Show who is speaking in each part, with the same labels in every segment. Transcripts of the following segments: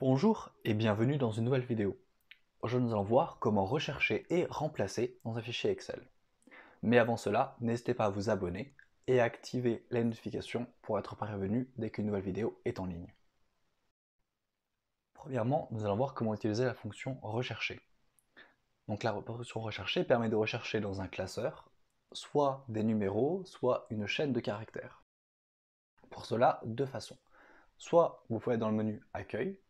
Speaker 1: Bonjour et bienvenue dans une nouvelle vidéo. Aujourd'hui nous allons voir comment rechercher et remplacer dans un fichier Excel. Mais avant cela, n'hésitez pas à vous abonner et à activer les notifications pour être prévenu dès qu'une nouvelle vidéo est en ligne. Premièrement, nous allons voir comment utiliser la fonction rechercher. Donc la fonction rechercher permet de rechercher dans un classeur soit des numéros, soit une chaîne de caractères. Pour cela, deux façons. Soit vous pouvez aller dans le menu Accueil,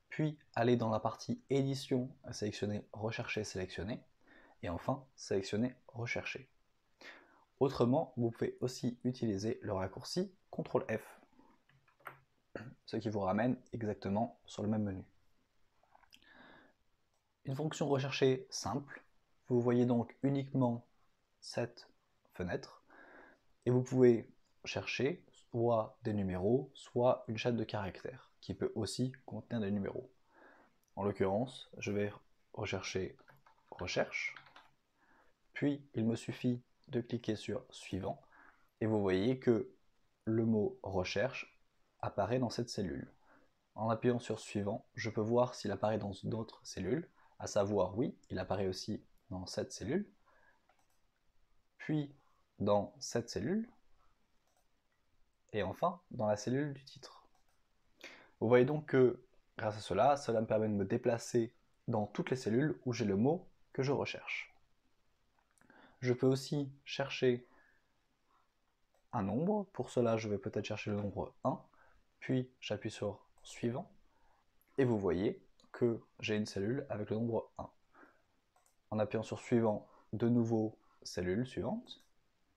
Speaker 1: puis aller dans la partie Édition, sélectionner Rechercher, sélectionner, et enfin sélectionner Rechercher. Autrement, vous pouvez aussi utiliser le raccourci CTRL F, ce qui vous ramène exactement sur le même menu. Une fonction rechercher simple, vous voyez donc uniquement cette fenêtre, et vous pouvez chercher soit des numéros, soit une chaîne de caractères, qui peut aussi contenir des numéros. En l'occurrence, je vais rechercher Recherche, puis il me suffit de cliquer sur Suivant, et vous voyez que le mot Recherche apparaît dans cette cellule. En appuyant sur Suivant, je peux voir s'il apparaît dans d'autres cellules, à savoir oui, il apparaît aussi dans cette cellule, puis dans cette cellule, et enfin dans la cellule du titre. Vous voyez donc que grâce à cela me permet de me déplacer dans toutes les cellules où j'ai le mot que je recherche. Je peux aussi chercher un nombre. Pour cela, je vais peut-être chercher le nombre 1, puis j'appuie sur Suivant, et vous voyez que j'ai une cellule avec le nombre 1. En appuyant sur Suivant, de nouveau, cellule suivante,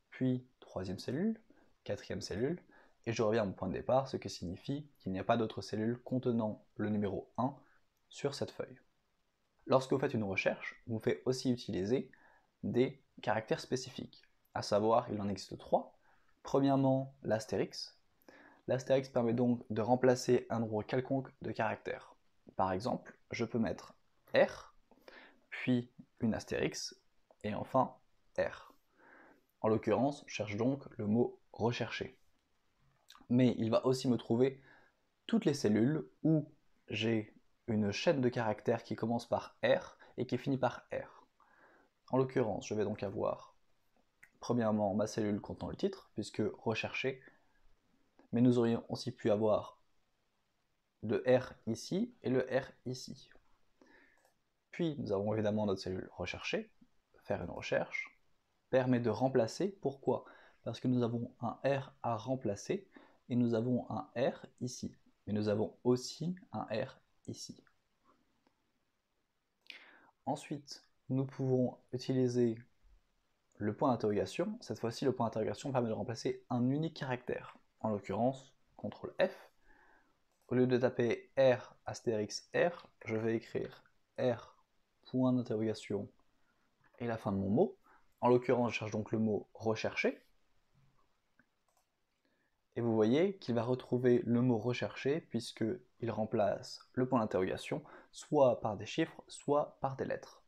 Speaker 1: puis troisième cellule, quatrième cellule, et je reviens à mon point de départ, ce qui signifie qu'il n'y a pas d'autre cellule contenant le numéro 1 sur cette feuille. Lorsque vous faites une recherche, vous pouvez aussi utiliser des caractères spécifiques, à savoir, il en existe 3. Premièrement, l'astérix. L'astérix permet donc de remplacer un nombre quelconque de caractères. Par exemple, je peux mettre R, puis une astérix, et enfin R. En l'occurrence, je cherche donc le mot rechercher. Mais il va aussi me trouver toutes les cellules où j'ai une chaîne de caractères qui commence par R et qui finit par R. En l'occurrence, je vais donc avoir premièrement ma cellule contenant le titre, puisque rechercher, mais nous aurions aussi pu avoir le R ici et le R ici. Puis nous avons évidemment notre cellule rechercher, faire une recherche, permet de remplacer. Pourquoi? Parce que nous avons un R à remplacer et nous avons un R ici. Mais nous avons aussi un R ici. Ensuite, nous pouvons utiliser le point d'interrogation. Cette fois-ci, le point d'interrogation permet de remplacer un unique caractère. En l'occurrence, CTRL F. Au lieu de taper R astérix R, je vais écrire R point d'interrogation et la fin de mon mot. En l'occurrence, je cherche donc le mot rechercher. Et vous voyez qu'il va retrouver le mot recherché puisqu'il remplace le point d'interrogation soit par des chiffres, soit par des lettres.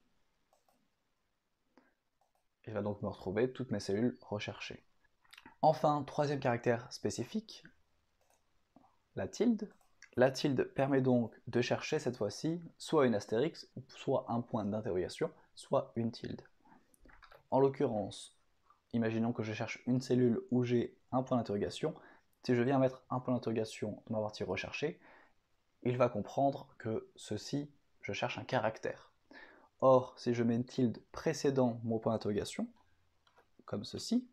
Speaker 1: Il va donc me retrouver toutes mes cellules recherchées. Enfin, troisième caractère spécifique, la tilde. La tilde permet donc de chercher cette fois-ci soit une astérix, soit un point d'interrogation, soit une tilde. En l'occurrence, imaginons que je cherche une cellule où j'ai un point d'interrogation. Si je viens mettre un point d'interrogation dans ma partie recherchée, il va comprendre que ceci, je cherche un caractère. Or, si je mets une tilde précédant mon point d'interrogation, comme ceci,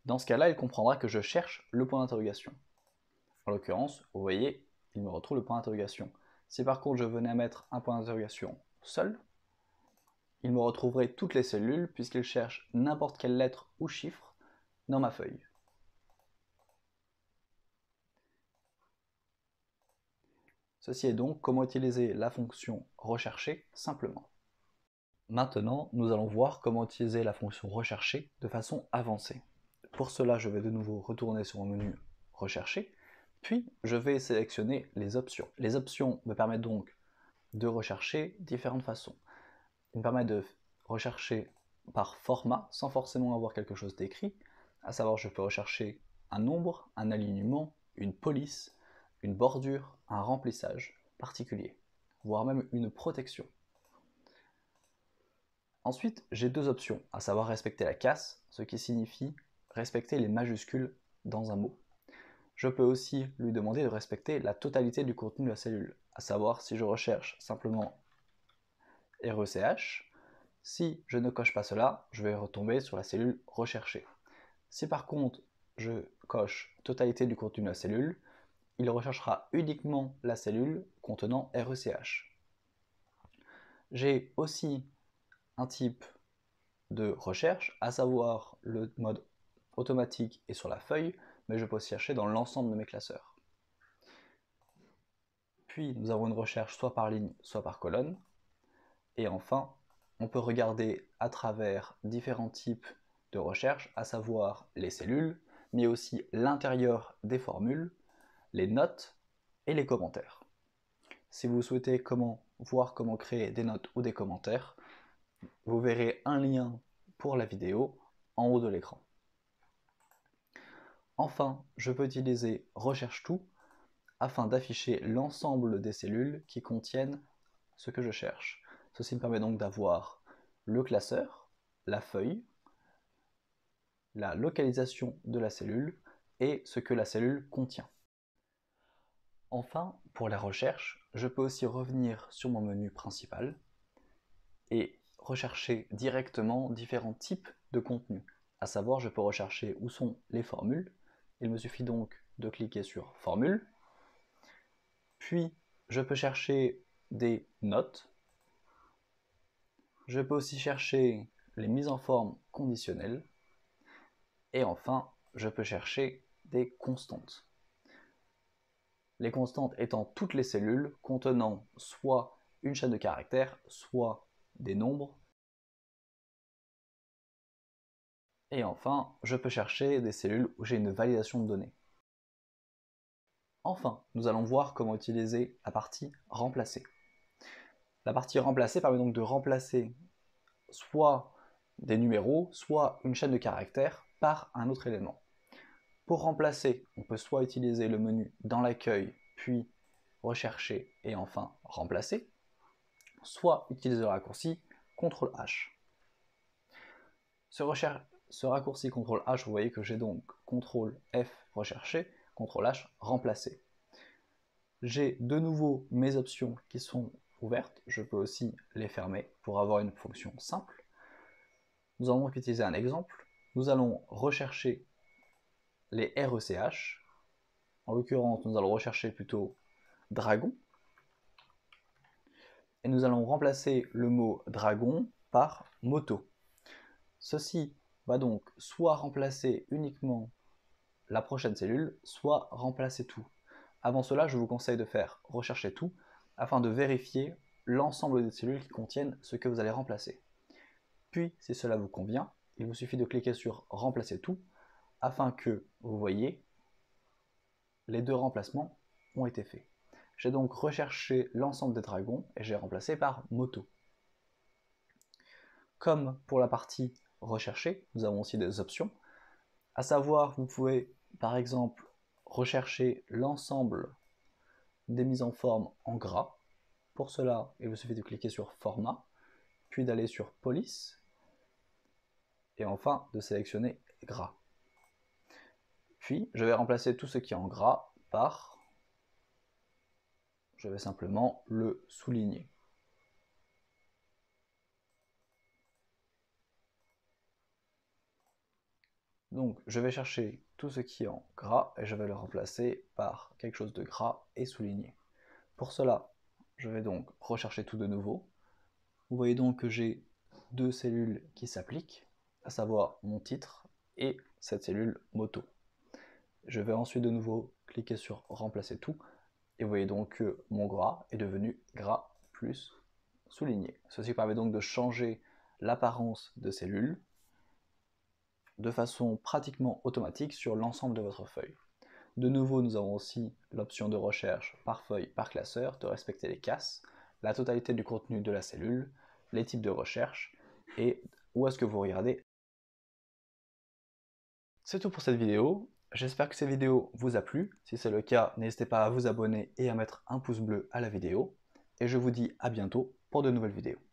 Speaker 1: dans ce cas-là, il comprendra que je cherche le point d'interrogation. En l'occurrence, vous voyez, il me retrouve le point d'interrogation. Si par contre je venais à mettre un point d'interrogation seul, il me retrouverait toutes les cellules puisqu'il cherche n'importe quelle lettre ou chiffre dans ma feuille. Ceci est donc comment utiliser la fonction rechercher simplement. Maintenant, nous allons voir comment utiliser la fonction rechercher de façon avancée. Pour cela, je vais de nouveau retourner sur mon menu rechercher, puis je vais sélectionner les options. Les options me permettent donc de rechercher différentes façons. Ils me permettent de rechercher par format sans forcément avoir quelque chose d'écrit, à savoir je peux rechercher un nombre, un alignement, une police, une bordure, un remplissage particulier. voire même une protection. Ensuite, j'ai deux options, à savoir respecter la casse, ce qui signifie respecter les majuscules dans un mot. Je peux aussi lui demander de respecter la totalité du contenu de la cellule, à savoir si je recherche simplement RECH, si je ne coche pas cela, je vais retomber sur la cellule recherchée. Si par contre je coche totalité du contenu de la cellule, il recherchera uniquement la cellule contenant RECH. J'ai aussi un type de recherche, à savoir le mode automatique est sur la feuille, mais je peux aussi chercher dans l'ensemble de mes classeurs. Puis nous avons une recherche soit par ligne, soit par colonne. Et enfin, on peut regarder à travers différents types de recherche, à savoir les cellules, mais aussi l'intérieur des formules, les notes et les commentaires. Si vous souhaitez voir comment créer des notes ou des commentaires, vous verrez un lien pour la vidéo en haut de l'écran. Enfin, je peux utiliser recherche tout afin d'afficher l'ensemble des cellules qui contiennent ce que je cherche. Ceci me permet donc d'avoir le classeur, la feuille, la localisation de la cellule et ce que la cellule contient. Enfin, pour la recherche, je peux aussi revenir sur mon menu principal et rechercher directement différents types de contenus. À savoir, je peux rechercher où sont les formules. Il me suffit donc de cliquer sur Formule. Puis, je peux chercher des notes. Je peux aussi chercher les mises en forme conditionnelles. Et enfin, je peux chercher des constantes. Les constantes étant toutes les cellules contenant soit une chaîne de caractères, soit des nombres. Et enfin, je peux chercher des cellules où j'ai une validation de données. Enfin, nous allons voir comment utiliser la partie remplacer. La partie remplacer permet donc de remplacer soit des numéros, soit une chaîne de caractères par un autre élément. Pour remplacer, on peut soit utiliser le menu dans l'accueil, puis rechercher et enfin remplacer, soit utiliser le raccourci CTRL-H. Ce raccourci CTRL-H, vous voyez que j'ai donc CTRL-F rechercher, CTRL-H remplacer. J'ai de nouveau mes options qui sont ouvertes, je peux aussi les fermer pour avoir une fonction simple. Nous allons donc utiliser un exemple. Nous allons rechercher les RECH. En l'occurrence, nous allons rechercher plutôt dragon. Et nous allons remplacer le mot dragon par moto. Ceci va donc soit remplacer uniquement la prochaine cellule, soit remplacer tout. Avant cela, je vous conseille de faire rechercher tout afin de vérifier l'ensemble des cellules qui contiennent ce que vous allez remplacer. Puis, si cela vous convient, il vous suffit de cliquer sur remplacer tout afin que vous voyez les deux remplacements ont été faits. J'ai donc recherché l'ensemble des dragons et j'ai remplacé par moto. Comme pour la partie rechercher, nous avons aussi des options, à savoir vous pouvez par exemple rechercher l'ensemble des mises en forme en gras. Pour cela, il vous suffit de cliquer sur format, puis d'aller sur police et enfin de sélectionner gras. Puis je vais remplacer tout ce qui est en gras par, je vais simplement le souligner. Donc je vais chercher tout ce qui est en gras et je vais le remplacer par quelque chose de gras et souligné. Pour cela, je vais donc rechercher tout de nouveau. Vous voyez donc que j'ai deux cellules qui s'appliquent, à savoir mon titre et cette cellule moto. Je vais ensuite de nouveau cliquer sur remplacer tout et vous voyez donc que mon gras est devenu gras plus souligné. Ceci permet donc de changer l'apparence de cellules de façon pratiquement automatique sur l'ensemble de votre feuille. De nouveau, nous avons aussi l'option de recherche par feuille, par classeur, de respecter les casses, la totalité du contenu de la cellule, les types de recherche et où est-ce que vous regardez. C'est tout pour cette vidéo. J'espère que cette vidéo vous a plu. Si c'est le cas, n'hésitez pas à vous abonner et à mettre un pouce bleu à la vidéo. et je vous dis à bientôt pour de nouvelles vidéos.